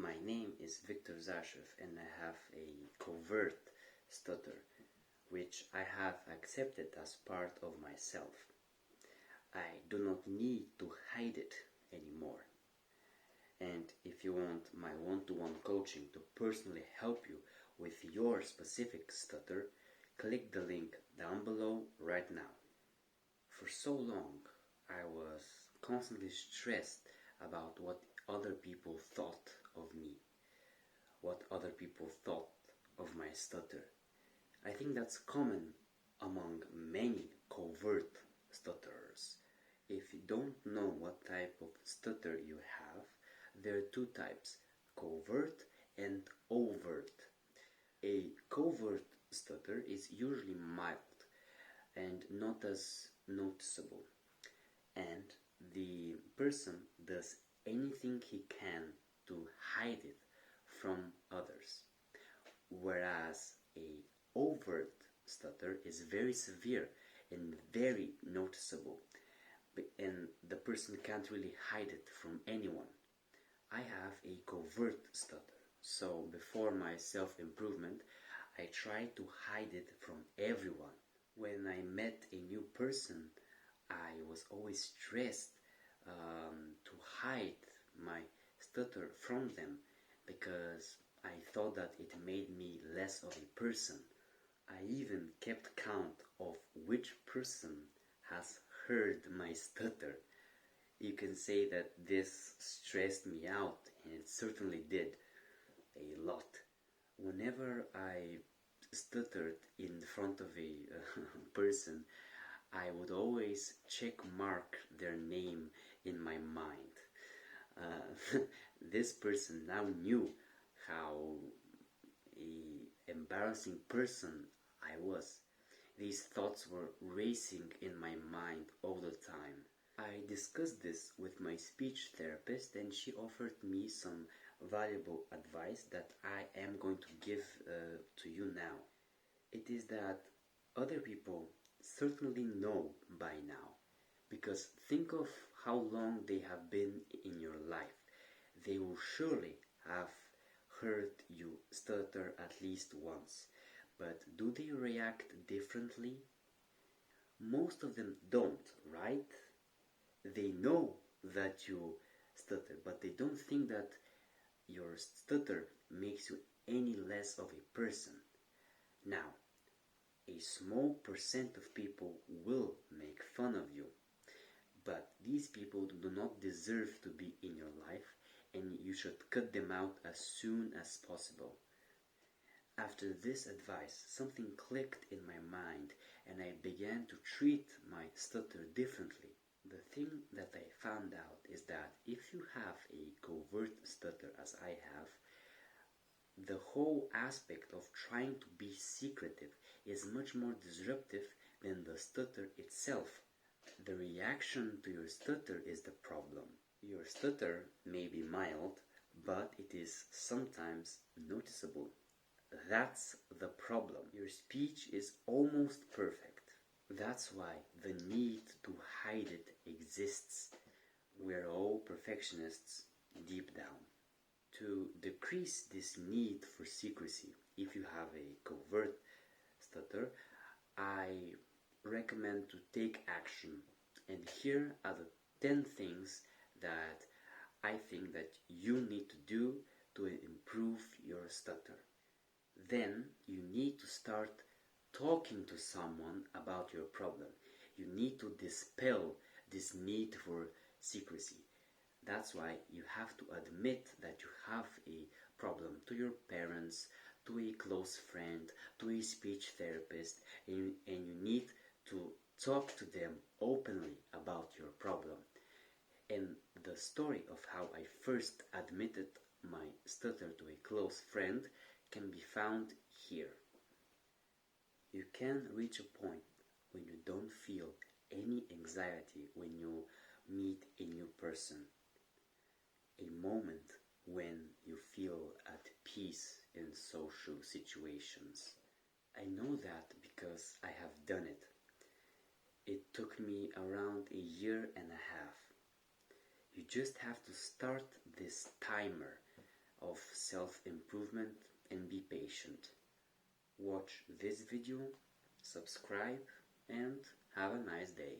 My name is Victor Zashev and I have a covert stutter, which I have accepted as part of myself. I do not need to hide it anymore. And if you want my one-to-one coaching to personally help you with your specific stutter, click the link down below right now. For so long, I was constantly stressed about what other people thought of me, what other people thought of my stutter. I think that's common among many covert stutterers. If you don't know what type of stutter you have, there are two types, covert and overt. A covert stutter is usually mild and not as noticeable, and the person does anything he can to hide it from others, whereas a overt stutter is very severe and very noticeable, and the person can't really hide it from anyone. I have a covert stutter, so before my self-improvement, I tried to hide it from everyone. When I met a new person, I was always stressed to hide my stutter from them because I thought that it made me less of a person. I even kept count of which person has heard my stutter. You can say that this stressed me out, and it certainly did a lot. Whenever I stuttered in front of a person, I would always check mark their name in my mind. This person now knew how embarrassing person I was. These thoughts were racing in my mind all the time. I discussed this with my speech therapist and she offered me some valuable advice that I am going to give to you now. It is that other people certainly know by now, because think of how long they have been in your life. They will surely have heard you stutter at least once, but do they react differently? Most of them don't, right? They know that you stutter, but they don't think that your stutter makes you any less of a person. Now, a small percent of people will make fun of you, but these people do not deserve to be in your life, and you should cut them out as soon as possible. After this advice, something clicked in my mind, and I began to treat my stutter differently. The thing that I found out is that if you have a covert stutter as I have, the whole aspect of trying to be secretive is much more disruptive than the stutter itself. The reaction to your stutter is the problem. Your stutter may be mild, but it is sometimes noticeable. That's the problem. Your speech is almost perfect. That's why the need to hide it exists. We're all perfectionists deep down. To decrease this need for secrecy, if you have a covert stutter, I recommend to take action. And here are the 10 things that I think that you need to do to improve your stutter. Then you need to start talking to someone about your problem. You need to dispel this need for secrecy. That's why you have to admit that you have a problem to your parents, to a close friend, to a speech therapist, and you need to talk to them openly about your problem. And the story of how I first admitted my stutter to a close friend can be found here. You can reach a point when you don't feel any anxiety when you meet a new person. A moment when you feel at peace in social situations. I know that because I have done it. It took me around a year and a half. You just have to start this timer of self-improvement and be patient. Watch this video, subscribe, and have a nice day.